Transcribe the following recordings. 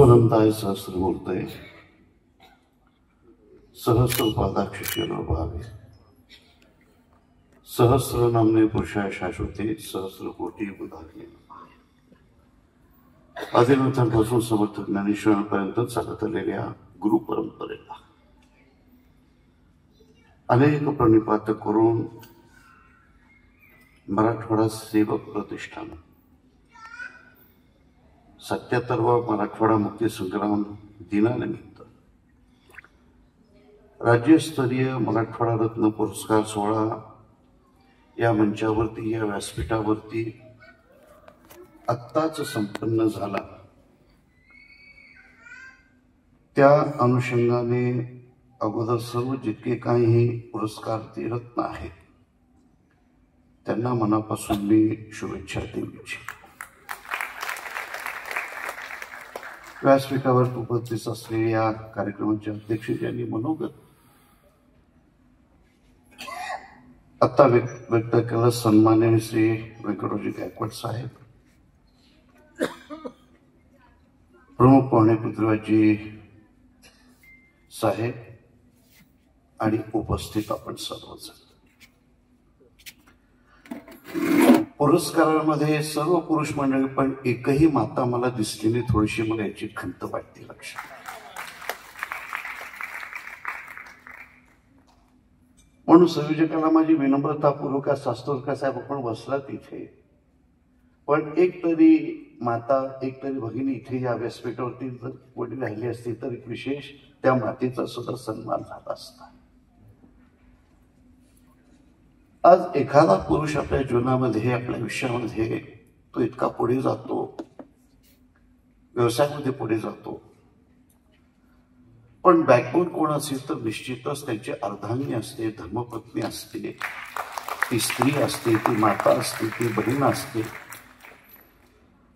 परमताय सहस्रमूर्तये सहस्रपादाक्षिकेलो भावे सहस्र नामने पुरुषाय शाश्वते सहस्र कोटी बुधागे आदिनाथांपासून समर्थ ज्ञानेश्वरांपर्यंत चालत आलेल्या गुरु परंपरेला अनेक प्रणिपात करून मराठवाडा सेवक प्रतिष्ठान 77वा मराठवाडा मुक्ती संग्राम दिनानिमित्त राज्यस्तरीय मराठवाडा रत्न पुरस्कार सोहळा या मंचावरती या व्यासपीठावरती आत्ताच संपन्न झाला। त्या अनुषंगाने अगोदर सर्व जितके काही पुरस्कार रत्न आहेत त्यांना मनापासून मी शुभेच्छा देऊ इच्छितो। व्यासपीठावर उपस्थित असलेल्या या कार्यक्रमाचे अध्यक्ष ज्यांनी मनोगत आता व्यक्त केलं सन्माननीय श्री व्यंकटरावजी गायकवाड साहेब, प्रमुख पाहुणे पृथ्वीराजजी साहेब आणि उपस्थित आपण सर्वजण। पुरस्कारांमध्ये सर्व पुरुष मंडळी पण एकही माता मला दिसली नाही, थोडीशी मला याची खंत वाटते लक्षात। म्हणून संयोजकाला माझी विनम्रतापूर्वक शास्त्रोत्तर साहेब आपण बसला तिथे, पण एक तरी माता एक तरी भगिनी इथे या व्यासपीठावरती जर कोणी राहिली असती तर एक विशेष त्या मातेचा सुद्धा सन्मान झाला असता। आज एखादा पुरुष आपल्या जीवनामध्ये आपल्या आयुष्यामध्ये तो इतका पुढे जातो, व्यवसायामध्ये पुढे जातो, पण बॅकबोन कोण असेल तर निश्चितच त्यांची अर्धांगिनी असते, धर्मपत्नी असते, ती स्त्री असते, ती माता असते, ती बहीण असते।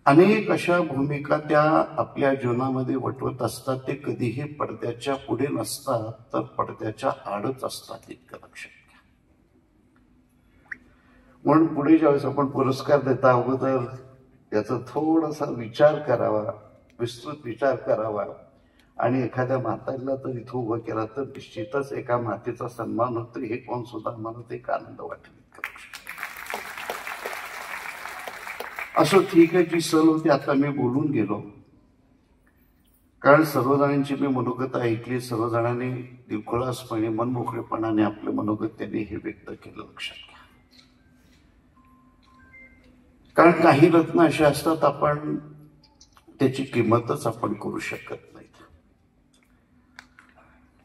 अनेक अशा भूमिका त्या आपल्या जीवनामध्ये वटवत असतात। ते कधीही पडद्याच्या पुढे नसतात तर पडद्याच्या आडच असतात, इतकं लक्षात घ्या। म्हणून पुढे ज्यावेळेस आपण पुरस्कार देता अगोदर याचा थोडासा विचार करावा, विस्तृत विचार करावा आणि एखाद्या माताला तर इथं उभं केला तर निश्चितच एका मातेचा सन्मान होतो, हे कोण सुद्धा मला ते एक आनंद वाटेल। असं ठीक आहे, जी सहल होती आता मी बोलून गेलो, कारण सर्वजणांची मी मनोगत ऐकली, सर्वजणांनी दिलखुलासपणे मनमोकळेपणाने आपले मनोगत त्यांनी हे व्यक्त केलं, लक्षात घ्या। कारण काही रत्न असे असतात आपण त्याची किंमतच आपण करू शकत नाहीत,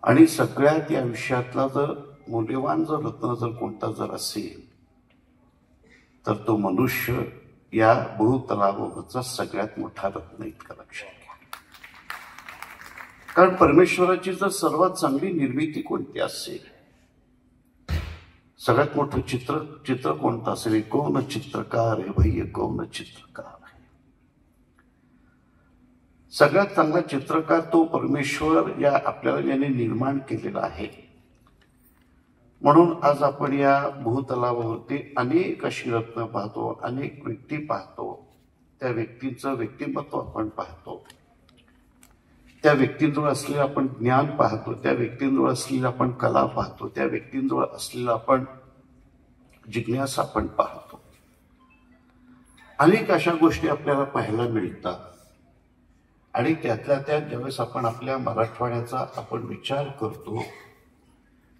आणि सगळ्यात या आयुष्यातला जर मूल्यवान जर रत्न जर कोणता जर असेल तर तो मनुष्य या भूतलावरचा सगळ्यात मोठा रत्न, इतकं लक्षात घ्या। कारण परमेश्वराची जर सर्वात चांगली निर्मिती कोणती असेल, सगळ्यात मोठं चित्र कोणतं असेल, कौन चित्रकार है भैया, कौन चित्रकार है। सगळ्यात चांगला चित्रकार तो परमेश्वर या आपल्याला ज्याने निर्माण केलेला आहे। म्हणून आज आपण या भूतलावरती अनेक अशी रत्न पाहतो, अनेक व्यक्ती पाहतो, त्या व्यक्तींचं व्यक्तिमत्व आपण पाहतो, त्या व्यक्तींजवळ असलेलं आपण ज्ञान पाहतो, त्या व्यक्तींजवळ असलेली आपण कला पाहतो, त्या व्यक्तींजवळ असलेलं आपण जिज्ञासा आपण पाहतो। अनेक अशा गोष्टी आपल्याला पाहायला मिळतात आणि त्यातल्या त्यात ज्यावेळेस आपण आपल्या मराठवाड्याचा आपण विचार करतो,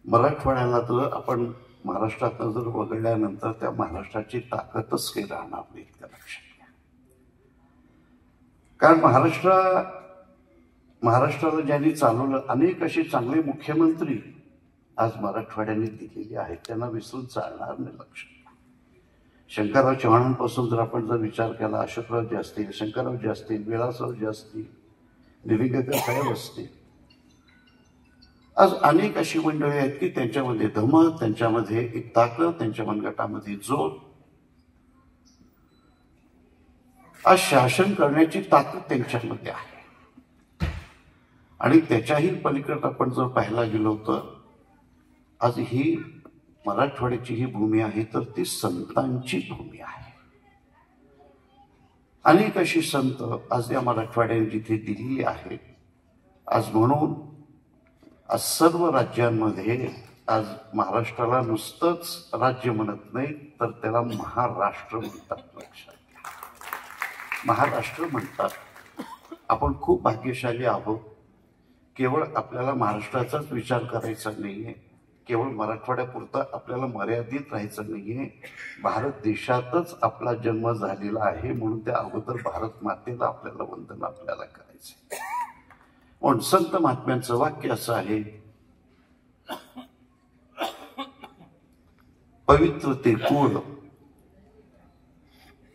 मराठवाड्याला तर आपण महाराष्ट्रातनं जर वगळल्यानंतर त्या महाराष्ट्राची ताकदच काही राहणार नाही, इतकं लक्षात घ्या। कारण महाराष्ट्राला ज्यांनी चालवलं, अनेक असे चांगले मुख्यमंत्री आज मराठवाड्याने दिलेले आहेत, त्यांना विसरून चालणार नाही, लक्षात घ्या। शंकरराव चव्हाणांपासून जर आपण जर विचार केला, अशोकरावजी असतील, शंकररावजी असतील, विलासरावजी असतील, निलंगेकर साहेब असतील, आज अनेक अशी मंडळी आहेत की त्यांच्यामध्ये धमक, त्यांच्यामध्ये एक ताकद, त्यांच्या मनगटामध्ये जोर, आज शासन करण्याची ताकद त्यांच्यामध्ये आहे। आणि त्याच्याही पलीकडे आपण जर पाहायला गेलो तर आज ही मराठवाड्याची ही भूमी आहे तर ती संतांची भूमी आहे। अनेक अशी संत आज या मराठवाड्याने जिथे दिलेली आहेत. आज म्हणून आज सर्व राज्यांमध्ये आज महाराष्ट्राला नुसतंच राज्य म्हणत नाही, तर त्याला महाराष्ट्र म्हणतात. लक्षात घ्या, महाराष्ट्र म्हणतात. आपण खूप भाग्यशाली आहोत. केवळ आपल्याला महाराष्ट्राचाच विचार करायचा नाहीये, केवळ मराठवाड्यापुरता आपल्याला मर्यादित राहायचं नाहीये. भारत देशातच आपला जन्म झालेला आहे, म्हणून त्या अगोदर भारत मातेला आपल्याला वंदन आपल्याला करायचं. पण संत महात्म्यांचं वाक्य असं आहे, पवित्र ते कुळ,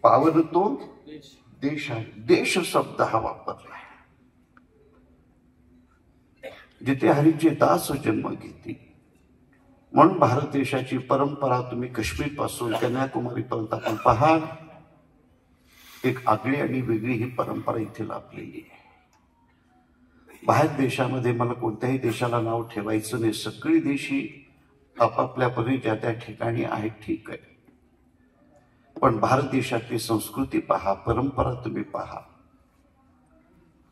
पावन तो देश आहे. देश शब्द हा वापरला आहे. जिथे हरीचे दास जन्म घेतील. म्हणून भारत देशाची परंपरा तुम्ही काश्मीर पासून कन्याकुमारी पर्यंत आपण पाहाल, एक आगळी आणि वेगळी ही परंपरा इथे लाभलेली आहे. बाहेर देशामध्ये मला कोणत्याही देशाला नाव ठेवायचं नाही. सगळी देशी आपापल्यापणे ज्या त्या ठिकाणी आहेत, ठीक आहे. पण भारत देशातली संस्कृती पहा, परंपरा तुम्ही पहा.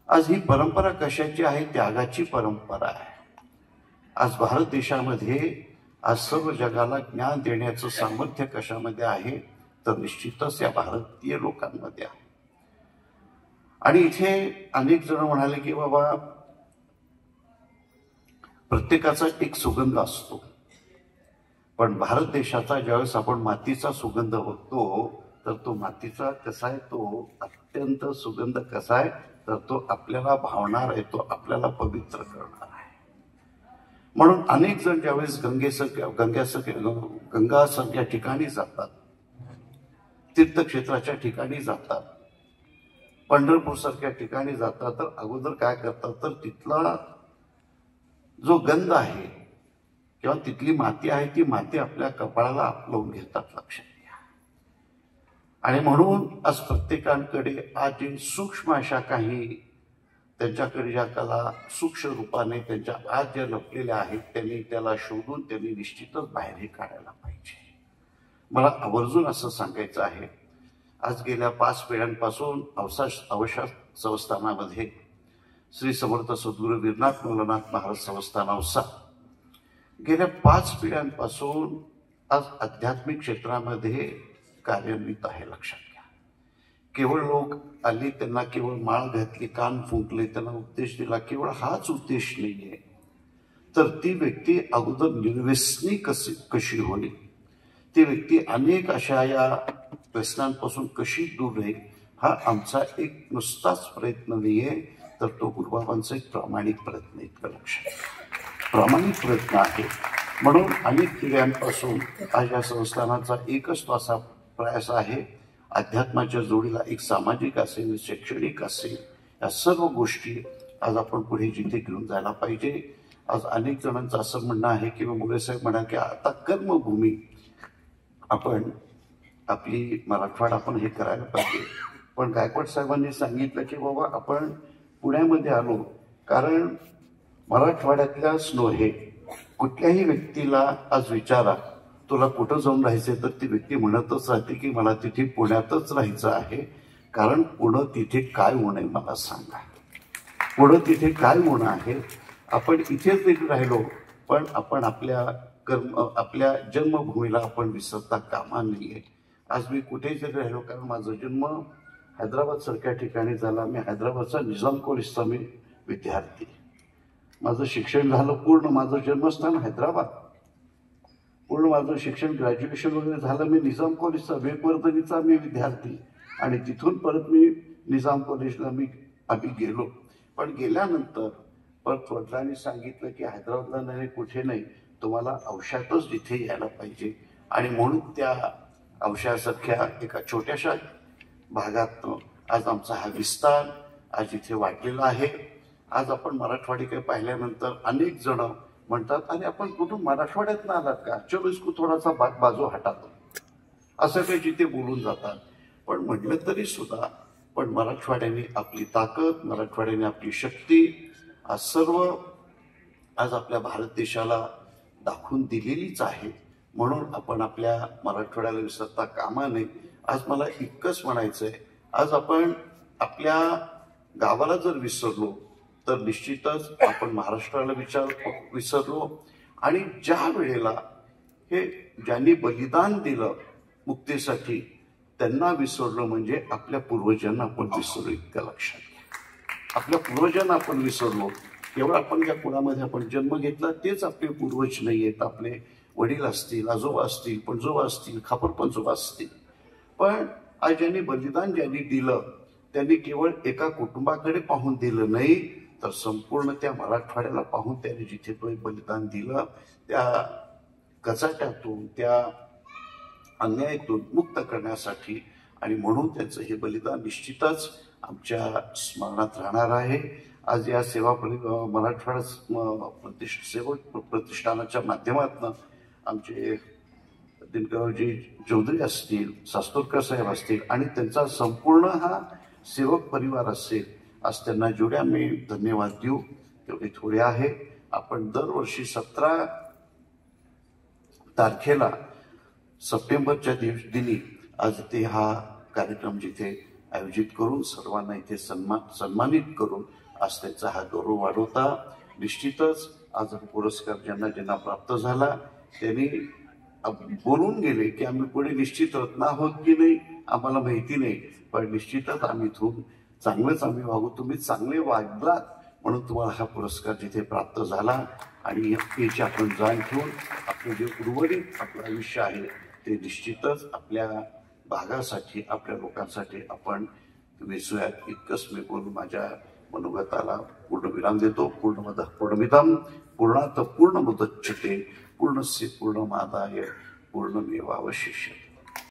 आज ही परंपरा कशाची आहे? त्यागाची परंपरा आहे. आज भारत देशामध्ये आज सर्व जगाला ज्ञान देण्याचं सामर्थ्य कशामध्ये आहे? तर निश्चितच या भारतीय लोकांमध्ये आहे. आणि इथे अनेक जण म्हणाले की बाबा प्रत्येकाचा एक सुगंध असतो, पण भारत देशाचा ज्यावेळेस आपण मातीचा सुगंध बघतो, तर तो मातीचा कसा आहे? तो अत्यंत सुगंध कसा आहे? तर तो आपल्याला भावणार आहे, तो आपल्याला पवित्र करणार आहे. म्हणून अनेक जण ज्यावेळेस गंगासारख्या ठिकाणी जातात, तीर्थक्षेत्राच्या ठिकाणी जातात, पंढरपूर सारख्या ठिकाणी जातात, तर अगोदर काय करतात? तर तिथला जो गंध आहे किंवा तिथली माती आहे, ती माती आपल्या कपाळाला लावून घेतात. लक्षात घ्या. आणि म्हणून आज प्रत्येकाकडे आज जे सूक्ष्म अशा काही त्यांच्याकडे ज्या कला सूक्ष्म रूपाने त्यांच्या आज ज्या लपलेल्या आहेत, त्यांनी त्याला शोधून त्यांनी निश्चितच बाहेर हे काढायला पाहिजे. मला आवर्जून असं सांगायचं आहे, आज गेल्या 5 पिढ्यांपासून अवसाद संस्थानामध्ये श्री समर्थ सद्गुरू वीरनाथ मल्लनाथ महाराज संस्थान औसा गेल्या 5 पिढ्यांपासून आज आध्यात्मिक क्षेत्रामध्ये कार्यान्वित आहे. लक्षात घ्या. केवळ लोक आली, त्यांना केवळ माळ घातली, कान फुंकले, त्यांना उपदेश दिला, केवळ हाच उद्देश नाहीये. तर ती व्यक्ती अगोदर निर्व्यसनी कशी होईल, ती व्यक्ती अनेक अशा या व्यसनांपासून कशी दूर राहील, हा आमचा एक नुसताच प्रयत्न नाहीये, तर तो गुरुबाबांचा एक प्रामाणिक प्रयत्न. इतकं लक्षात, प्रामाणिक प्रयत्न आहे. म्हणून अनेक पिढ्यांपासून आज या संस्थानाचा एकच तो असा प्रयास आहे, अध्यात्माच्या जोडीला एक सामाजिक असेल, शैक्षणिक असेल, या सर्व गोष्टी आज आपण पुढे जिथे घेऊन जायला पाहिजे. आज अनेक जणांचं असं म्हणणं आहे की मुले साहेब म्हणा की आता कर्मभूमी आपण आपली मराठवाडा आपण हे करायला पाहिजे. पण गायकवाड साहेबांनी सांगितलं की बाबा आपण पुण्यामध्ये आलो, कारण मराठवाड्यातल्याच नव्हे, कुठल्याही व्यक्तीला आज विचारा तुला कुठं जाऊन राहायचंय, तर ती व्यक्ती म्हणतच राहते की मला तिथे पुण्यातच राहायचं आहे. कारण पुढं तिथे काय होणं आहे मला सांगा, पुढं तिथे काय होणं आहे. आपण इथेच देखील राहिलो, पण आपण आपल्या जन्मभूमीला आपण विसरता कामा नये. आज मी कुठेही जरी राहिलो, कारण माझा जन्म हैदराबाद सारख्या ठिकाणी झाला. मी हैदराबादचा निजाम कॉलेजचा मी विद्यार्थी. माझं शिक्षण झालं पूर्ण, माझं जन्मस्थान हैदराबाद, पूर्ण माझं शिक्षण ग्रॅज्युएशन वगैरे झालं. मी निजाम कॉलेजचा वेगवर्धनीचा मी विद्यार्थी, आणि तिथून परत मी निजाम कॉलेजला आम्ही गेलो. पण गेल्यानंतर परत वडिलांनी सांगितलं की हैदराबादला नाही, कुठे नाही, तुम्हाला औषधातच जिथे यायला पाहिजे. आणि म्हणून त्या औषधासारख्या एका छोट्याशा भागात आज आमचा हा विस्तार आज इथे वाढलेला आहे. आज आपण मराठवाडीकडे पाहिल्यानंतर अनेक जण म्हणतात, अरे आपण कुठून मराठवाड्यात आलात का, चलो इसको थोडासा बाजू हटातो, असं काही जिथे बोलून जातात. पण म्हटलं तरी सुद्धा पण मराठवाड्याने आपली ताकद, मराठवाड्याने आपली शक्ती आज सर्व आज आपल्या भारत देशाला दाखवून दिलेलीच आहे. म्हणून आपण आपल्या मराठवाड्याला विसरता कामा नये. आज मला इतकंच म्हणायचंय, आज आपण आपल्या गावाला जर विसरलो तर निश्चितच आपण महाराष्ट्राला विसरलो. आणि ज्या वेळेला हे ज्यांनी बलिदान दिलं मुक्तीसाठी त्यांना विसरलो म्हणजे आपल्या पूर्वजांना आपण विसरलो. इतकं लक्षात घ्या, आपल्या पूर्वजांना आपण विसरलो. केवळ आपण ज्या कुळामध्ये आपण जन्म घेतला तेच आपले पूर्वज नाही आहेत. आपले वडील असतील, आजोबा असतील, पणजोबा असतील, खापर पणजोबा असतील. पण आज ज्यांनी दिलं त्यांनी केवळ एका कुटुंबाकडे पाहून दिलं नाही, तर संपूर्ण त्या मराठवाड्याला पाहून त्यांनी जिथे तो बलिदान दिलं त्या कचाट्यातून, त्या अन्यायातून मुक्त करण्यासाठी. आणि म्हणून त्यांचं हे बलिदान निश्चितच आमच्या स्मरणात राहणार आहे. आज या मराठवाडा सेवक प्रतिष्ठानाच्या माध्यमातून आमचे दिनकरजी चौधरी असतील, सास्तोरकर साहेब असतील आणि त्यांचा संपूर्ण हा सेवक परिवार असेल, आज त्यांना जेवढे आम्ही धन्यवाद देऊ तेवढे थोडे आहे. आपण दरवर्षी 17 तारखेला सप्टेंबरच्या दिनी आज इथे हा कार्यक्रम जिथे आयोजित करून सर्वांना इथे सन्मानित करून आज त्यांचा हा गौरव वाढवता. निश्चितच आज पुरस्कार ज्यांना प्राप्त झाला त्यांनी बोलून गेले की आम्ही पुढे निश्चित रत्न आहोत की नाही आम्हाला माहिती नाही, पण निश्चितच आम्ही इथून चांगलंच आम्ही वागू. तुम्ही चांगले वागलात म्हणून तुम्हाला हा पुरस्कार जिथे प्राप्त झाला. आणि याची आपण जाण ठेवून आपलं जे उर्वरित आपलं आयुष्य आहे ते निश्चितच आपल्या भागासाठी, आपल्या लोकांसाठी आपण वेचूयात. इतकंच मी बोलून माझ्या मनोगताला पूर्ण विराम देतो. पूर्णमिदं पूर्णात पूर्णमुदच्यते पूर्णस्य पूर्णमादाय पूर्णमेवावशिष्यते.